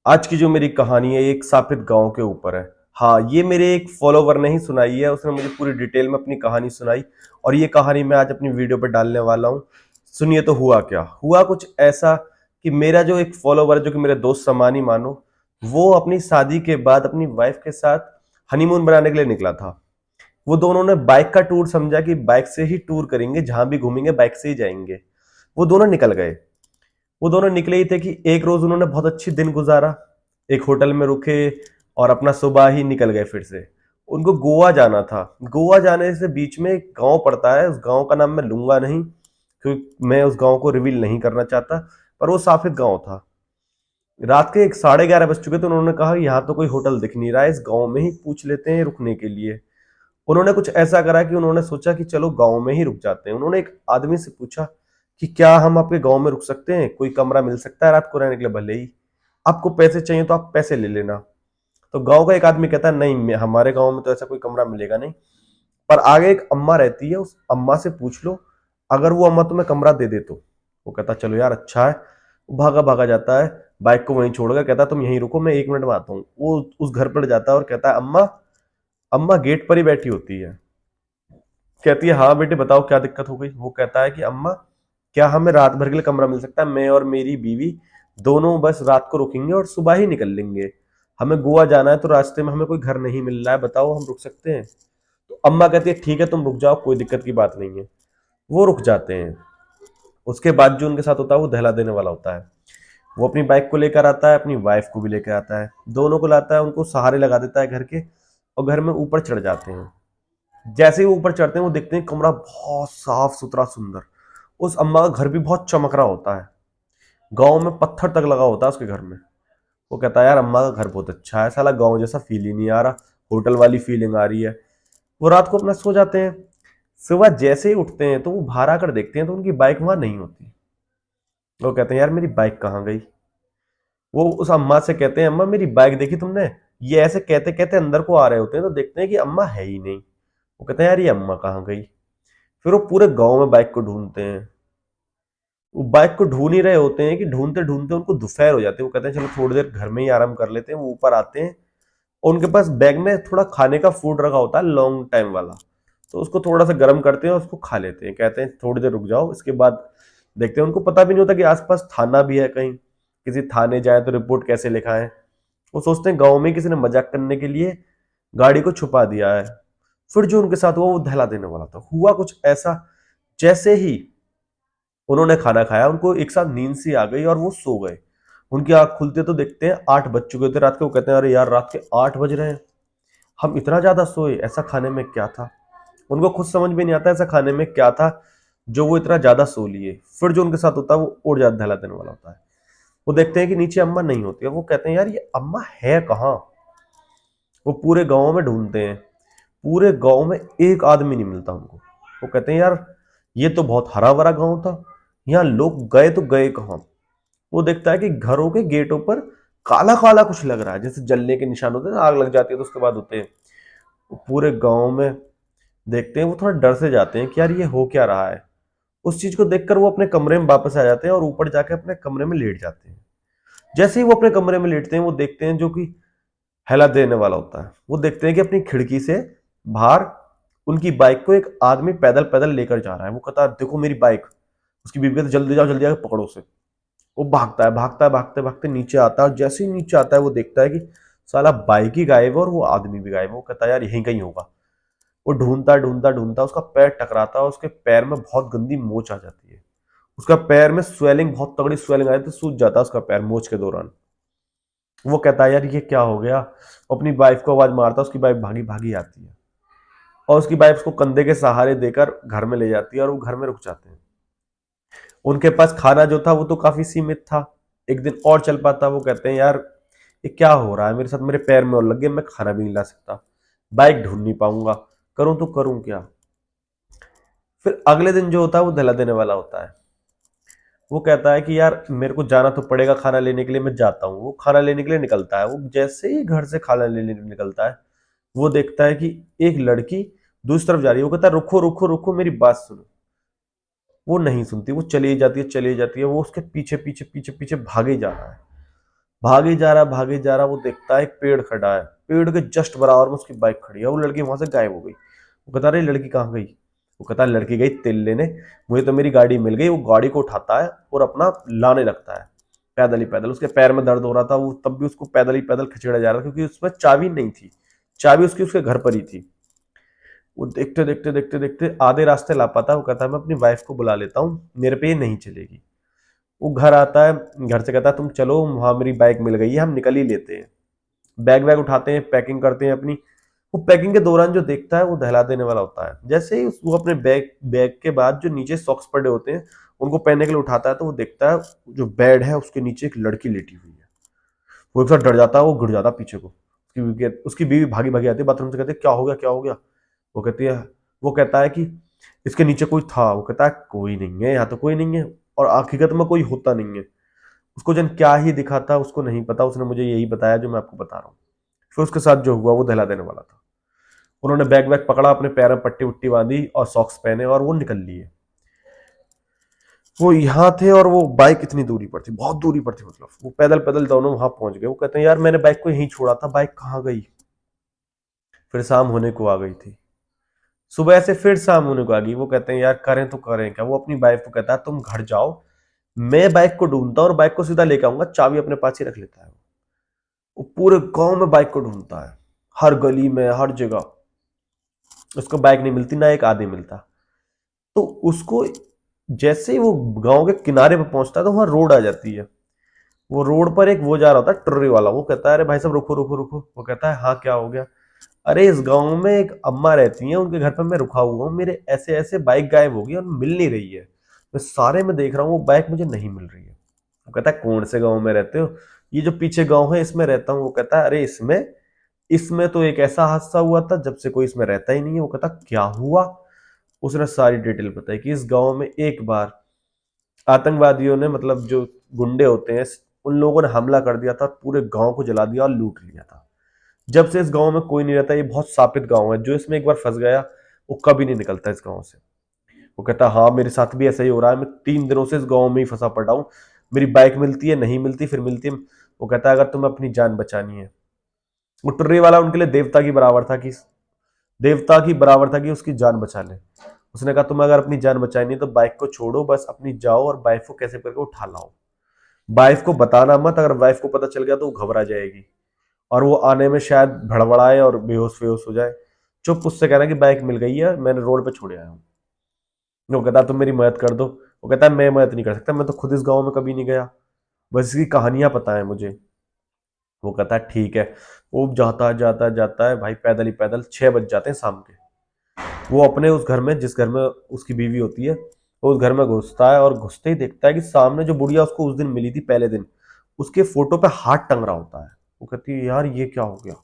आज की जो मेरी कहानी है, एक सापित गाँव के ऊपर है। हाँ, ये मेरे एक फॉलोवर ने ही सुनाई है, उसने मुझे पूरी डिटेल में अपनी कहानी सुनाई और ये कहानी मैं आज अपनी वीडियो पे डालने वाला हूँ। सुनिए तो हुआ क्या? हुआ कुछ ऐसा कि मेरा जो एक फॉलोवर है, जो कि मेरे दोस्त समान ही मानो, वो अपनी शादी के बाद अपनी वाइफ के साथ हनीमून बनाने के लिए निकला था। वो दोनों ने बाइक का टूर समझा कि बाइक से ही टूर करेंगे, जहां भी घूमेंगे बाइक से ही जाएंगे। वो दोनों निकल गए। वो दोनों निकले ही थे कि एक रोज उन्होंने बहुत अच्छी दिन गुजारा, एक होटल में रुके और अपना सुबह ही निकल गए फिर से। उनको गोवा जाना था। गोवा जाने से बीच में एक गांव पड़ता है, उस गांव का नाम मैं लूंगा नहीं क्योंकि मैं उस गांव को रिवील नहीं करना चाहता, पर वो साफित गांव था। रात के 11:30 बज चुके थे। उन्होंने कहा यहाँ तो कोई होटल दिख नहीं रहा है, इस गांव में ही पूछ लेते हैं रुकने के लिए। उन्होंने कुछ ऐसा करा कि उन्होंने सोचा कि चलो गांव में ही रुक जाते हैं। उन्होंने एक आदमी से पूछा कि क्या हम आपके गांव में रुक सकते हैं, कोई कमरा मिल सकता है रात को रहने के लिए? भले ही आपको पैसे चाहिए तो आप पैसे ले लेना। तो गांव का एक आदमी कहता है नहीं, हमारे गांव में तो ऐसा कोई कमरा मिलेगा नहीं, पर आगे एक अम्मा रहती है, उस अम्मा से पूछ लो, अगर वो अम्मा तुम्हें कमरा दे दे तो। वो कहता चलो यार अच्छा है। वो भागा भागा जाता है, बाइक को वहीं छोड़कर कहता तुम यहीं रुको, मैं 1 मिनट में आता हूँ। वो उस घर पर जाता है और कहता है अम्मा। अम्मा गेट पर ही बैठी होती है। कहती है हाँ बेटे बताओ क्या दिक्कत हो गई। वो कहता है कि अम्मा, क्या हमें रात भर के लिए कमरा मिल सकता है? मैं और मेरी बीवी दोनों बस रात को रुकेंगे और सुबह ही निकल लेंगे। हमें गोवा जाना है तो रास्ते में हमें कोई घर नहीं मिल रहा है, बताओ हम रुक सकते हैं? तो अम्मा कहती है ठीक है तुम रुक जाओ, कोई दिक्कत की बात नहीं है। वो रुक जाते हैं। उसके बाद जो उनके साथ होता है वो दहला देने वाला होता है। वो अपनी बाइक को लेकर आता है, अपनी वाइफ को भी लेकर आता है, दोनों को लाता है, उनको सहारे लगा देता है घर के, और घर में ऊपर चढ़ जाते हैं। जैसे ही वो ऊपर चढ़ते हैं वो देखते हैं कमरा बहुत साफ सुथरा सुंदर। उस अम्मा का घर भी बहुत चमक रहा होता है, गांव में पत्थर तक लगा होता है उसके घर में। वो कहता है यार अम्मा का घर बहुत अच्छा है, साला गांव जैसा फील ही नहीं आ रहा, होटल वाली फीलिंग आ रही है। वो रात को अपना सो जाते हैं। सुबह जैसे ही उठते हैं तो वो बाहर आकर देखते हैं तो उनकी बाइक वहां नहीं होती। वो कहते हैं यार मेरी बाइक कहाँ गई? वो उस अम्मा से कहते हैं अम्मा मेरी बाइक देखी तुमने? ये ऐसे कहते कहते अंदर को आ रहे होते हैं तो देखते हैं कि अम्मा है ही नहीं। वो कहते हैं यार ये अम्मा कहाँ गई? फिर वो पूरे गांव में बाइक को ढूंढते हैं। वो बाइक को ढूंढ ही रहे होते हैं कि ढूंढते ढूंढते उनको दोपहर हो जाती है। वो कहते हैं चलो थोड़ी देर घर में ही आराम कर लेते हैं। वो ऊपर आते हैं और उनके पास बैग में थोड़ा खाने का फूड रखा होता है लॉन्ग टाइम वाला। तो उसको थोड़ा सा गर्म करते हैं और उसको खा लेते हैं। कहते हैं थोड़ी देर रुक जाओ, इसके बाद देखते हैं। उनको पता भी नहीं होता कि आसपास थाना भी है कहीं, किसी थाने जाए तो रिपोर्ट कैसे लिखाएं। वो सोचते हैं गांव में किसी ने मजाक करने के लिए गाड़ी को छुपा दिया है। फिर जो उनके साथ हुआ वो दहला देने वाला था। हुआ कुछ ऐसा, जैसे ही उन्होंने खाना खाया उनको एक साथ नींद सी आ गई और वो सो गए। उनकी आंख खुलते तो देखते हैं 8 बज चुके थे रात के। वो कहते हैं अरे यार रात के 8 बज रहे हैं, हम इतना ज्यादा सोए, ऐसा खाने में क्या था? उनको खुद समझ में नहीं आता ऐसा खाने में क्या था जो वो इतना ज्यादा सो लिए। फिर जो उनके साथ होता है वो और ज्यादा दहला देने वाला होता है। वो देखते हैं कि नीचे अम्मा नहीं होती है। वो कहते हैं यार ये अम्मा है कहाँ? वो पूरे गांव में ढूंढते हैं, पूरे गांव में एक आदमी नहीं मिलता उनको। वो कहते हैं यार ये तो बहुत हरा भरा गांव था, यहाँ लोग गए तो गए कहाँ? वो देखता है कि घरों के गेटों पर काला काला कुछ लग रहा है, जैसे जलने के निशान होते हैं ना, आग लग जाती है तो उसके बाद होते हैं। वो पूरे गांव में देखते हैं। वो थोड़ा डर से जाते हैं कि यार ये हो क्या रहा है। उस चीज को देखकर वो अपने कमरे में वापस आ जाते हैं और ऊपर जाके अपने कमरे में लेट जाते हैं। जैसे ही वो अपने कमरे में लेटते हैं वो देखते हैं जो कि हिला देने वाला होता है। वो देखते हैं कि अपनी खिड़की से बाहर उनकी बाइक को एक आदमी पैदल पैदल लेकर जा रहा है। वो कहता है देखो मेरी बाइक। उसकी बीवी कहती है जल्दी जाओ जल्दी जाकर पकड़ो उसे। वो भागता है, भागता है, भागते भागते नीचे आता है और जैसे ही नीचे आता है वो देखता है कि साला बाइक ही गायब है और वो आदमी भी गायब है। वो कहता है यार यहीं कहीं होगा। वो ढूंढता ढूंढता ढूंढता उसका पैर टकराता है और उसके पैर में बहुत गंदी मोच आ जाती है। उसका पैर में स्वेलिंग, बहुत तगड़ी स्वेलिंग आई तो सूज जाता है उसका पैर मोच के दौरान। वो कहता है यार ये क्या हो गया? वो अपनी वाइफ को आवाज मारता है, उसकी वाइफ भागी भागी आती है और उसकी वाइफ उसको कंधे के सहारे देकर घर में ले जाती है और वो घर में रुक जाते हैं। उनके पास खाना जो था वो तो काफी सीमित था, एक दिन और चल पाता। वो कहते हैं यार ये क्या हो रहा है मेरे साथ, मेरे पैर में और लग गए, मैं खाना भी नहीं ला सकता, बाइक ढूंढ नहीं पाऊंगा, करूं तो करूं क्या? फिर अगले दिन जो होता है वो दहला देने वाला होता है। वो कहता है कि यार मेरे को जाना तो पड़ेगा खाना लेने के लिए, मैं जाता हूँ। वो खाना लेने के लिए निकलता है। वो जैसे ही घर से खाना लेने निकलता है वो देखता है कि एक लड़की दूसरी तरफ जा रही है। वो कहता है रुको रुको रुको मेरी बात सुनो। वो नहीं सुनती, वो चली जाती है चली जाती है। वो उसके पीछे पीछे पीछे पीछे भागे जा रहा है। भागे जा रहा, वो देखता है एक पेड़ खड़ा है, पेड़ के जस्ट बराबर में उसकी बाइक खड़ी है, वो लड़की वहां से गायब हो गई। वो कहता है लड़की कहाँ गई? वो कहता है लड़की गई तेल लेने, मुझे तो मेरी गाड़ी मिल गई। वो गाड़ी को उठाता है और अपना लाने लगता है, पैदल ही पैदल। उसके पैर में दर्द हो रहा था, वो तब भी उसको पैदल ही पैदल खिचड़ा जा रहा था, क्योंकि उसमें चाबी नहीं थी, चाबी उसकी उसके घर पर ही थी। वो देखते देखते देखते देखते आधे रास्ते लापता। वो कहता है मैं अपनी वाइफ को बुला लेता हूँ, मेरे पे ये नहीं चलेगी। वो घर आता है, घर से कहता है तुम चलो, वहां मेरी बाइक मिल गई है, हम निकल ही लेते हैं। बैग वैग उठाते हैं, पैकिंग करते हैं अपनी। वो पैकिंग के दौरान जो देखता है वो दहला देने वाला होता है। जैसे ही वो अपने बैग बैग के बाद जो नीचे सॉक्स पड़े होते हैं उनको पहनने के लिए उठाता है, तो वो देखता है जो बेड है उसके नीचे एक लड़की लेटी हुई है। वो एक साथ डर जाता है, वो गिर जाता है पीछे को। उसकी बीवी भागी भागी आती है बाथरूम से, कहती है क्या हो गया क्या हो गया? वो कहती है, वो कहता है कि इसके नीचे कोई था। वो कहता है कोई नहीं है, यहाँ तो कोई नहीं है, और हकीकत में कोई होता नहीं है। उसको जन क्या ही दिखा था उसको नहीं पता, उसने मुझे यही बताया जो मैं आपको बता रहा हूँ। फिर उसके साथ जो हुआ वो दहला देने वाला था। उन्होंने बैग वैग पकड़ा, अपने पैर में पट्टी उट्टी बांधी और सॉक्स पहने और वो निकल लिए। वो यहाँ थे और वो बाइक इतनी दूरी पर थी, बहुत दूरी पर थी, मतलब वो पैदल पैदल दोनों वहां पहुंच गए। वो कहते हैं यार मैंने बाइक को यहीं छोड़ा था, बाइक कहाँ गई? फिर शाम होने को आ गई थी, सुबह से फिर शाम होने को आ गई। वो कहते हैं यार करें तो करें क्या? वो अपनी वाइफ को कहता है तुम घर जाओ, मैं बाइक को ढूंढता हूँ और बाइक को सीधा लेके आऊंगा, चाबी अपने पास ही रख लेता है। वो पूरे गांव में बाइक को ढूंढता है, हर गली में हर जगह। उसको बाइक नहीं मिलती, ना एक आदमी मिलता। तो उसको जैसे ही वो गांव के किनारे पर पहुंचता है तो वहां रोड आ जाती है। वो रोड पर एक वो जा रहा होता है टर्री वाला। वो कहता है अरे भाई साहब रुको रुको रुको। वो कहता है हाँ क्या हो गया? अरे इस गांव में एक अम्मा रहती हैं, उनके घर पर मैं रुका हुआ हूँ, मेरे ऐसे ऐसे बाइक गायब हो गई और मिल नहीं रही है। मैं सारे में देख रहा हूँ वो बाइक मुझे नहीं मिल रही है। वो कहता है कौन से गांव में रहते हो? ये जो पीछे गांव है इसमें रहता हूँ। वो कहता है अरे इसमें इसमें तो एक ऐसा हादसा हुआ था जब से कोई इसमें रहता ही नहीं है। वो कहता क्या हुआ? उसने सारी डिटेल बताई कि इस गांव में एक बार आतंकवादियों ने, मतलब जो गुंडे होते हैं, उन लोगों ने हमला कर दिया था, पूरे गांव को जला दिया और लूट लिया था। जब से इस गांव में कोई नहीं रहता, ये बहुत शापित गांव है, जो इसमें एक बार फंस गया वो कभी नहीं निकलता इस गांव से। वो कहता हाँ मेरे साथ भी ऐसा ही हो रहा है, मैं 3 दिनों से इस गांव में ही फंसा पड़ा हूँ, मेरी बाइक मिलती है नहीं मिलती, फिर मिलती है। वो कहता है अगर तुम्हें अपनी जान बचानी है, वो टुर्रे वाला उनके लिए देवता की बराबर था कि उसकी जान बचा ले। उसने कहा तुम्हें अगर अपनी जान बचानी है तो बाइक को छोड़ो, बस अपनी जाओ और बाइक को कैसे करके उठा लाओ। वाइफ को बताना मत, अगर वाइफ को पता चल गया तो वो घबरा जाएगी और वो आने में शायद भड़बड़ाए और बेहोश वेहोश हो जाए। चुप, उससे कहना कि बाइक मिल गई है, मैंने रोड पे छोड़ आया हूँ। वो कहता तुम मेरी मदद कर दो। वो कहता है मैं मदद नहीं कर सकता, मैं तो खुद इस गांव में कभी नहीं गया, बस इसकी कहानियां पता है मुझे। वो कहता है ठीक है। वो जाता जाता जाता है भाई, पैदल ही पैदल 6 बज जाते हैं शाम के। वो अपने उस घर में, जिस घर में उसकी बीवी होती है, वो उस घर में घुसता है और घुसते ही देखता है कि सामने जो बुढ़िया उसको उस दिन मिली थी पहले दिन, उसके फोटो पे हाथ टंग रहा होता है। वो कहती है यार ये क्या हो गया?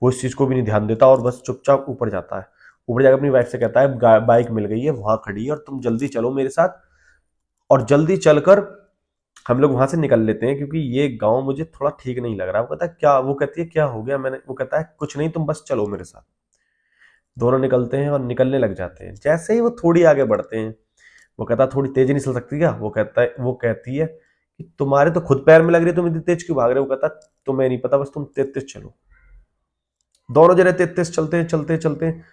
वो इस चीज को भी नहीं ध्यान देता और बस चुपचाप ऊपर जाता है। ऊपर जाकर अपनी वाइफ से कहता है बाइक मिल गई है, वहां खड़ी है और तुम जल्दी चलो मेरे साथ, और जल्दी चलकर हम लोग वहां से निकल लेते हैं, क्योंकि ये गांव मुझे थोड़ा ठीक नहीं लग रहा। वो कहता है क्या? वो कहती है क्या हो गया? मैंने वो कहता है कुछ नहीं, तुम बस चलो मेरे साथ। दोनों निकलते हैं और निकलने लग जाते हैं। जैसे ही वो थोड़ी आगे बढ़ते हैं, वो कहता है थोड़ी तेज नहीं चल सकती क्या? वो कहती है कि तुम्हारे तो खुद पैर में लग रही है, तुम इतनी तेज क्यों भाग रहे हो? वो कहता तुम्हें नहीं पता, बस तुम तेज तेज चलो। दोनों जने तेज तेज चलते हैं चलते चलते हैं,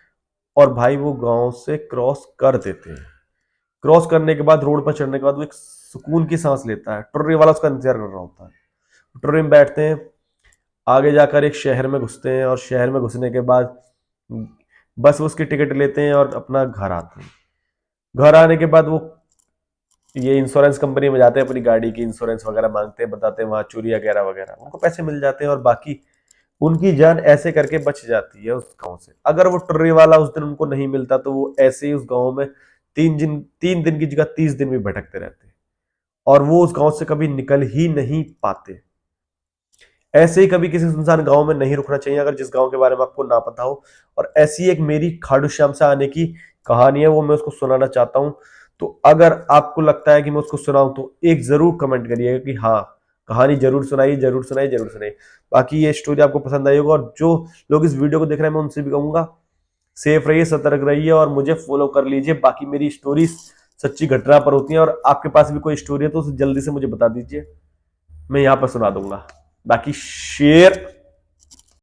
और भाई वो गांव से क्रॉस कर देते हैं। क्रॉस करने के बाद, रोड पर चढ़ने के बाद, वो एक सुकून की सांस लेता है। टुर्री वाला उसका इंतजार कर रहा होता है। टुर्री में बैठते हैं, आगे जाकर एक शहर में घुसते हैं, और शहर में घुसने के बाद बस उसकी टिकट लेते हैं और अपना घर आते हैं। घर आने के बाद वो ये इंश्योरेंस कंपनी में जाते हैं, अपनी गाड़ी की इंश्योरेंस वगैरह मांगते हैं, बताते हैं वहां चोरी वगैरह वगैरह, उनको पैसे मिल जाते हैं और बाकी उनकी जान ऐसे करके बच जाती है उस गांव से। अगर वो टुर्री वाला उस दिन उनको नहीं मिलता तो वो ऐसे ही उस गांव में 3 दिन की जगह 30 दिन भी भटकते रहते, और वो उस गांव से कभी निकल ही नहीं पाते। ऐसे ही कभी किसी सुनसान गांव में नहीं रुकना चाहिए, अगर जिस गांव के बारे में आपको ना पता हो। और ऐसी एक मेरी खाटू श्याम से आने की कहानी है, वो मैं उसको सुनाना चाहता हूं। तो अगर आपको लगता है कि मैं उसको सुनाऊं तो एक जरूर कमेंट करिएगा कि हाँ, कहानी जरूर सुनाइए, जरूर सुनाइए, जरूर सुनाइए। बाकी ये स्टोरी आपको पसंद आई होगा, और जो लोग इस वीडियो को देख रहे हैं मैं उनसे भी कहूंगा सेफ रहिए, सतर्क रहिए और मुझे फॉलो कर लीजिए। बाकी मेरी स्टोरीज सच्ची घटना पर होती हैं, और आपके पास भी कोई स्टोरी है तो उसे जल्दी से मुझे बता दीजिए। मैं यहां पर सुना दूंगा। बाकी शेर